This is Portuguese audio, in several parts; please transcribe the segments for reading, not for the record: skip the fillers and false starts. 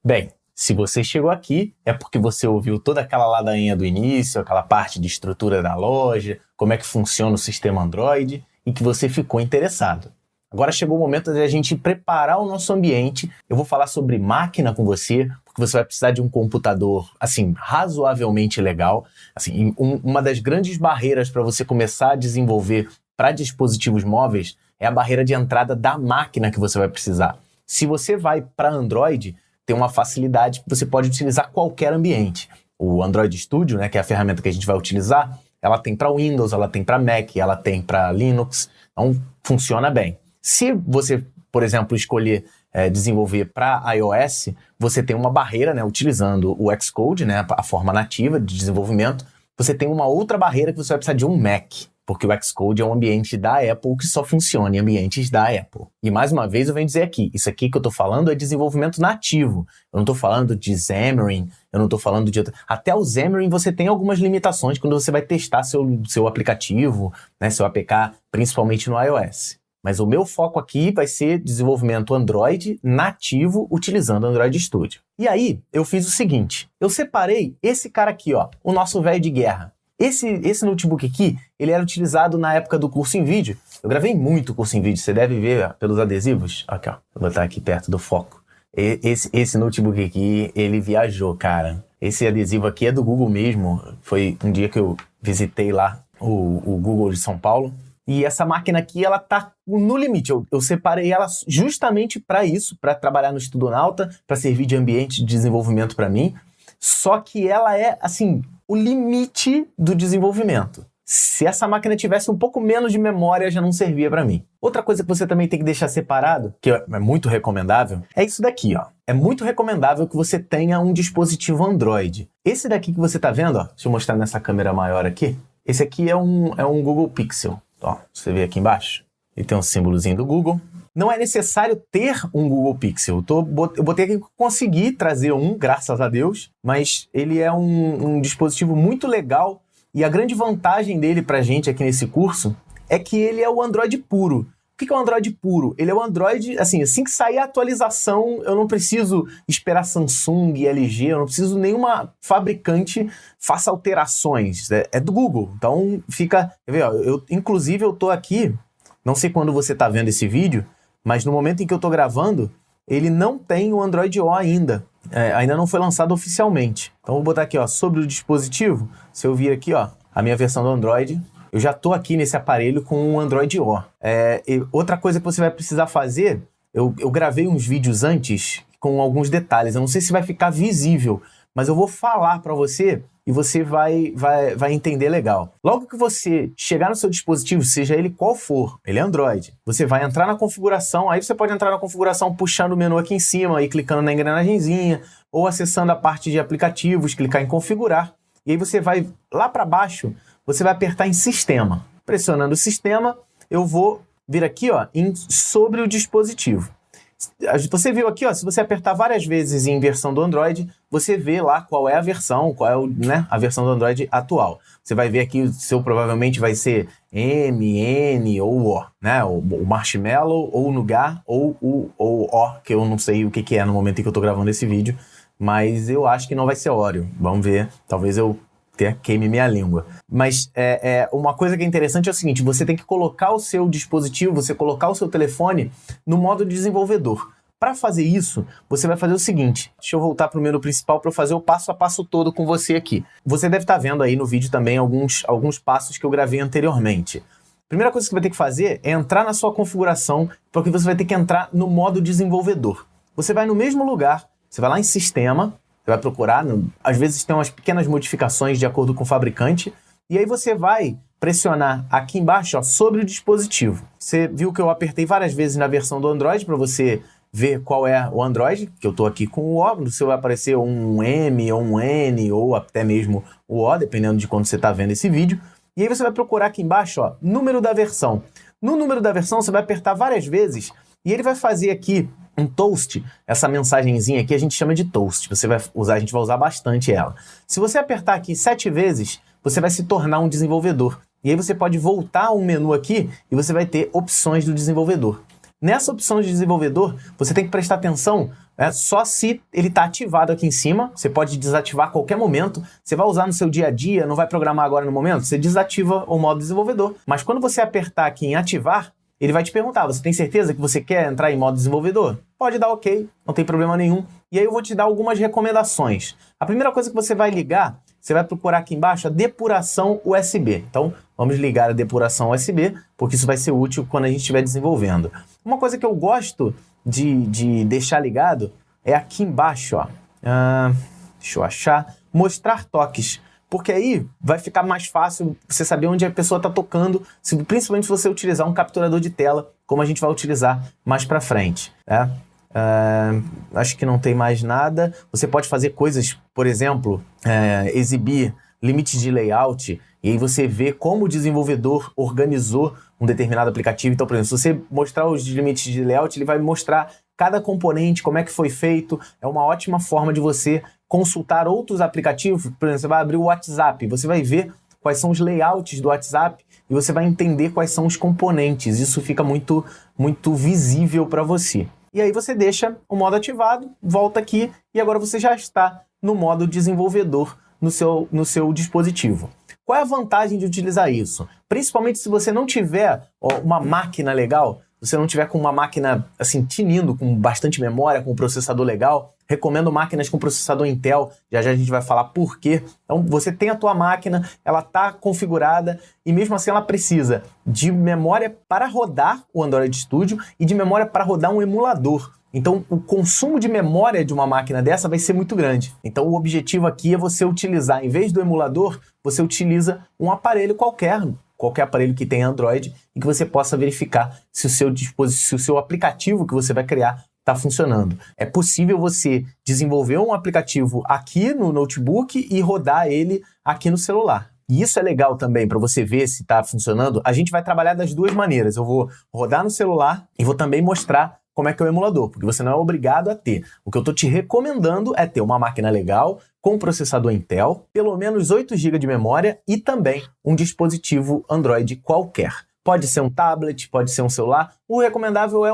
Bem, se você chegou aqui, é porque você ouviu toda aquela ladainha do início, aquela parte de estrutura da loja, como é que funciona o sistema Android, e que você ficou interessado. Agora chegou o momento de a gente preparar o nosso ambiente. Eu vou falar sobre máquina com você, porque você vai precisar de um computador, assim, razoavelmente legal. Assim, uma das grandes barreiras para você começar a desenvolver para dispositivos móveis é a barreira de entrada da máquina que você vai precisar. Se você vai para Android, tem uma facilidade que você pode utilizar qualquer ambiente. O Android Studio, né, que é a ferramenta que a gente vai utilizar, ela tem para Windows, ela tem para Mac, ela tem para Linux, então funciona bem. Se você, por exemplo, escolher desenvolver para iOS, você tem uma barreira, né, utilizando o Xcode, né, a forma nativa de desenvolvimento, você tem uma outra barreira que você vai precisar de um Mac, porque o Xcode é um ambiente da Apple que só funciona em ambientes da Apple. E mais uma vez eu venho dizer aqui, isso aqui que eu estou falando é desenvolvimento nativo. Eu não estou falando de Xamarin, eu não estou falando de outra... Até o Xamarin você tem algumas limitações quando você vai testar seu aplicativo, né, seu APK, principalmente no iOS. Mas o meu foco aqui vai ser desenvolvimento Android nativo utilizando Android Studio. E aí, eu fiz o seguinte, eu separei esse cara aqui, ó, o nosso velho de guerra. Esse notebook aqui, ele era utilizado na época do curso em vídeo. Eu gravei muito curso em vídeo, você deve ver pelos adesivos. Aqui, ó, vou botar aqui perto do foco. Esse notebook aqui, ele viajou, cara. Esse adesivo aqui é do Google mesmo. Foi um dia que eu visitei lá o Google de São Paulo. E essa máquina aqui, ela tá no limite. Eu separei ela justamente para isso, para trabalhar no Studonauta, para servir de ambiente de desenvolvimento para mim. Só que ela é, assim, o limite do desenvolvimento. Se essa máquina tivesse um pouco menos de memória, já não servia para mim. Outra coisa que você também tem que deixar separado, que é muito recomendável, é isso daqui, ó. É muito recomendável que você tenha um dispositivo Android. Esse daqui que você tá vendo, ó, deixa eu mostrar nessa câmera maior aqui. Esse aqui é um Google Pixel. Ó, você vê aqui embaixo? Ele tem um símbolozinho do Google. Não é necessário ter um Google Pixel. Eu botei aqui que consegui trazer um, graças a Deus, mas ele é um dispositivo muito legal e a grande vantagem dele pra gente aqui nesse curso é que ele é o Android puro. O que é o Android puro? Ele é o Android, assim que sair a atualização, eu não preciso esperar Samsung, LG, eu não preciso nenhuma fabricante faça alterações. É do Google. Então fica... Quer ver, ó, inclusive eu tô aqui, não sei quando você tá vendo esse vídeo, mas no momento em que eu tô gravando, ele não tem o Android O ainda. Ainda não foi lançado oficialmente. Então vou botar aqui, ó, sobre o dispositivo. Se eu vir aqui, ó, a minha versão do Android, eu já tô aqui nesse aparelho com o Android O. Outra coisa que você vai precisar fazer, eu gravei uns vídeos antes com alguns detalhes. Eu não sei se vai ficar visível, mas eu vou falar para você e você vai entender legal. Logo que você chegar no seu dispositivo, seja ele qual for, ele é Android, você vai entrar na configuração, aí você pode entrar na configuração puxando o menu aqui em cima e clicando na engrenagemzinha, ou acessando a parte de aplicativos, clicar em configurar, e aí você vai lá para baixo, você vai apertar em sistema. Pressionando o sistema, eu vou vir aqui, ó, sobre o dispositivo. Você viu aqui, ó, se você apertar várias vezes em versão do Android, você vê lá qual é a versão, a versão do Android atual. Você vai ver aqui, o seu provavelmente vai ser M, N ou O, né? O Marshmallow, ou o Nougat, ou O, que eu não sei o que é no momento em que eu tô gravando esse vídeo, mas eu acho que não vai ser Oreo. Vamos ver, talvez eu queime minha língua. Mas uma coisa que é interessante é o seguinte, você tem que colocar o seu dispositivo, você colocar o seu telefone no modo desenvolvedor. Para fazer isso, você vai fazer o seguinte, deixa eu voltar para o menu principal para eu fazer o passo a passo todo com você aqui. Você deve estar vendo aí no vídeo também alguns passos que eu gravei anteriormente. Primeira coisa que você vai ter que fazer é entrar na sua configuração, porque você vai ter que entrar no modo desenvolvedor. Você vai no mesmo lugar, você vai lá em sistema, você vai procurar, às vezes tem umas pequenas modificações de acordo com o fabricante, e aí você vai pressionar aqui embaixo, ó, sobre o dispositivo. Você viu que eu apertei várias vezes na versão do Android para você ver qual é o Android, que eu estou aqui com o O, no seu vai aparecer um M ou um N, ou até mesmo o O, dependendo de quando você está vendo esse vídeo. E aí você vai procurar aqui embaixo, ó, número da versão. No número da versão você vai apertar várias vezes, e ele vai fazer aqui um toast, essa mensagenzinha aqui a gente chama de toast, a gente vai usar bastante ela. Se você apertar aqui 7 vezes, você vai se tornar um desenvolvedor. E aí você pode voltar um menu aqui e você vai ter opções do desenvolvedor. Nessa opção de desenvolvedor, você tem que prestar atenção Só se ele está ativado aqui em cima. Você pode desativar a qualquer momento. Você vai usar no seu dia a dia, não vai programar agora no momento, você desativa o modo desenvolvedor. Mas quando você apertar aqui em ativar, ele vai te perguntar, você tem certeza que você quer entrar em modo desenvolvedor? Pode dar ok, não tem problema nenhum. E aí eu vou te dar algumas recomendações. A primeira coisa que você vai ligar, você vai procurar aqui embaixo a depuração USB. Então, vamos ligar a depuração USB, porque isso vai ser útil quando a gente estiver desenvolvendo. Uma coisa que eu gosto de deixar ligado é aqui embaixo, ó. Deixa eu achar. Mostrar toques. Porque aí vai ficar mais fácil você saber onde a pessoa está tocando, principalmente se você utilizar um capturador de tela, como a gente vai utilizar mais para frente. Acho que não tem mais nada. Você pode fazer coisas, por exemplo, exibir limites de layout, e aí você vê como o desenvolvedor organizou um determinado aplicativo. Então, por exemplo, se você mostrar os limites de layout, ele vai mostrar cada componente, como é que foi feito. É uma ótima forma de você consultar outros aplicativos. Por exemplo, você vai abrir o WhatsApp, você vai ver quais são os layouts do WhatsApp e você vai entender quais são os componentes. Isso fica muito, muito visível para você. E aí você deixa o modo ativado, volta aqui e agora você já está no modo desenvolvedor no seu dispositivo. Qual é a vantagem de utilizar isso? Principalmente se você não tiver uma máquina legal, você não tiver com uma máquina assim tinindo, com bastante memória, com um processador legal. Recomendo máquinas com processador Intel, já a gente vai falar por quê. Então você tem a tua máquina, ela está configurada e mesmo assim ela precisa de memória para rodar o Android Studio e de memória para rodar um emulador. Então o consumo de memória de uma máquina dessa vai ser muito grande. Então o objetivo aqui é você utilizar, em vez do emulador, você utiliza um aparelho qualquer aparelho que tenha Android e que você possa verificar se o seu aplicativo que você vai criar está funcionando. É possível você desenvolver um aplicativo aqui no notebook e rodar ele aqui no celular. E isso é legal também para você ver se está funcionando. A gente vai trabalhar das duas maneiras. Eu vou rodar no celular e vou também mostrar como é que é o emulador, porque você não é obrigado a ter. O que eu estou te recomendando é ter uma máquina legal, com processador Intel, pelo menos 8 GB de memória e também um dispositivo Android qualquer. Pode ser um tablet, pode ser um celular. O recomendável é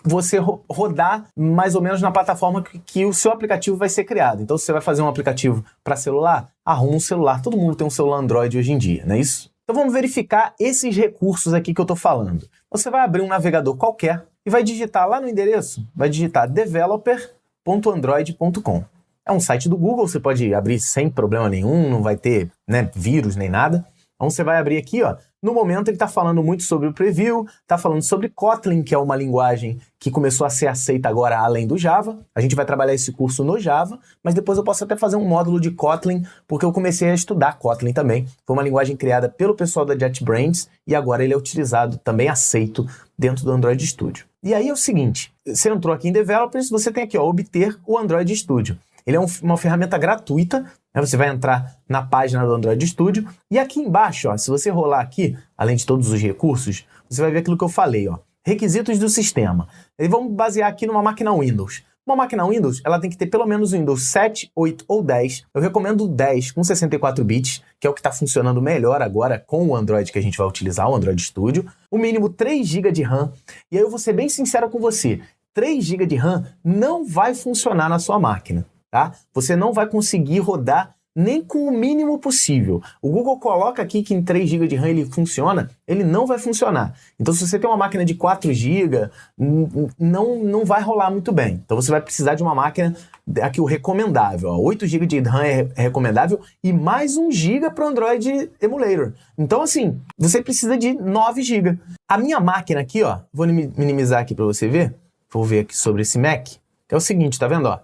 você rodar mais ou menos na plataforma que o seu aplicativo vai ser criado. Então, se você vai fazer um aplicativo para celular, arruma um celular. Todo mundo tem um celular Android hoje em dia, não é isso? Então, vamos verificar esses recursos aqui que eu estou falando. Você vai abrir um navegador qualquer e vai digitar lá no endereço, vai digitar developer.android.com. É um site do Google, você pode abrir sem problema nenhum, não vai ter vírus nem nada. Então você vai abrir aqui, ó. No momento ele está falando muito sobre o preview, está falando sobre Kotlin, que é uma linguagem que começou a ser aceita agora além do Java. A gente vai trabalhar esse curso no Java, mas depois eu posso até fazer um módulo de Kotlin, porque eu comecei a estudar Kotlin também. Foi uma linguagem criada pelo pessoal da JetBrains e agora ele é utilizado, também aceito, dentro do Android Studio. E aí é o seguinte, você entrou aqui em Developers, você tem aqui, ó, obter o Android Studio. Ele é uma ferramenta gratuita, você vai entrar na página do Android Studio e aqui embaixo, ó, se você rolar aqui, além de todos os recursos, você vai ver aquilo que eu falei, ó, requisitos do sistema. E vamos basear aqui numa máquina Windows. Uma máquina Windows, ela tem que ter pelo menos Windows 7, 8 ou 10. Eu recomendo 10 com 64 bits, que é o que está funcionando melhor agora com o Android que a gente vai utilizar, o Android Studio. O mínimo 3 GB de RAM. E aí eu vou ser bem sincero com você, 3 GB de RAM não vai funcionar na sua máquina. Tá? Você não vai conseguir rodar nem com o mínimo possível. O Google coloca aqui que em 3 GB de RAM ele funciona, ele não vai funcionar. Então se você tem uma máquina de 4 GB, não vai rolar muito bem. Então você vai precisar de uma máquina, aqui o recomendável, ó, 8 GB de RAM é recomendável e mais 1 GB para o Android Emulator. Então assim, você precisa de 9 GB. A minha máquina aqui, ó, vou minimizar aqui para você ver, vou ver aqui sobre esse Mac, que é o seguinte, tá vendo, ó?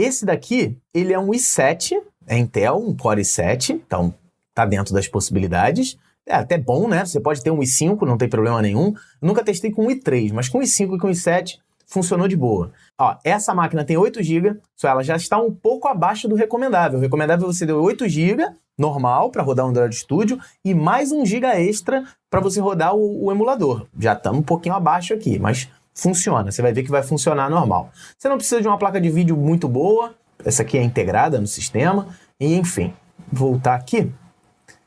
Esse daqui, ele é um i7, é Intel, um Core i7, então tá dentro das possibilidades. É até bom, né? Você pode ter um i5, não tem problema nenhum. Eu nunca testei com um i3, mas com o i5 e com o i7 funcionou de boa. Ó, essa máquina tem 8 GB, só ela já está um pouco abaixo do recomendável. O recomendável você deu 8 GB normal para rodar o Android Studio e mais 1 GB extra para você rodar o emulador. Já estamos um pouquinho abaixo aqui, mas funciona, você vai ver que vai funcionar normal. Você não precisa de uma placa de vídeo muito boa, essa aqui é integrada no sistema, e enfim, voltar aqui.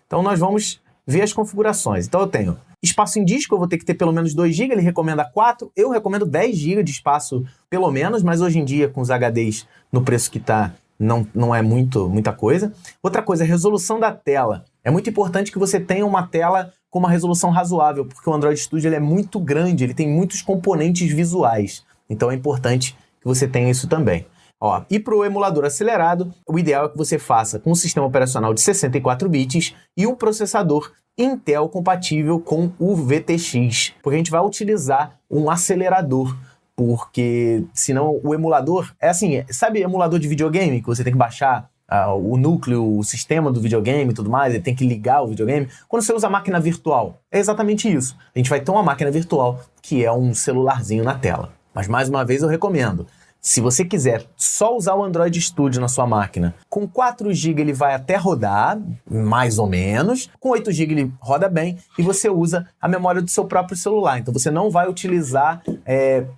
Então nós vamos ver as configurações. Então eu tenho Espaço em disco, eu vou ter que ter pelo menos 2 GB, ele recomenda 4, eu recomendo 10 GB de espaço pelo menos, mas hoje em dia com os HDs no preço que tá, não é muita coisa. Outra coisa, a resolução da tela. É muito importante que você tenha uma tela com uma resolução razoável, porque o Android Studio ele é muito grande, ele tem muitos componentes visuais, então é importante que você tenha isso também. Ó, e para o emulador acelerado, o ideal é que você faça com um sistema operacional de 64 bits e um processador Intel compatível com o VTX, porque a gente vai utilizar um acelerador, porque senão o emulador é assim, sabe emulador de videogame que você tem que baixar o núcleo, o sistema do videogame e tudo mais, ele tem que ligar o videogame. Quando você usa a máquina virtual, é exatamente isso. A gente vai ter uma máquina virtual que é um celularzinho na tela. Mas mais uma vez eu recomendo, se você quiser só usar o Android Studio na sua máquina, com 4 GB ele vai até rodar, mais ou menos, com 8 GB ele roda bem e você usa a memória do seu próprio celular. Então você não vai utilizar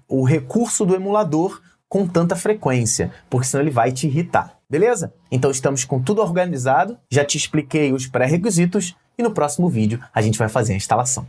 o recurso do emulador com tanta frequência, porque senão ele vai te irritar, beleza? Então estamos com tudo organizado, já te expliquei os pré-requisitos e no próximo vídeo a gente vai fazer a instalação.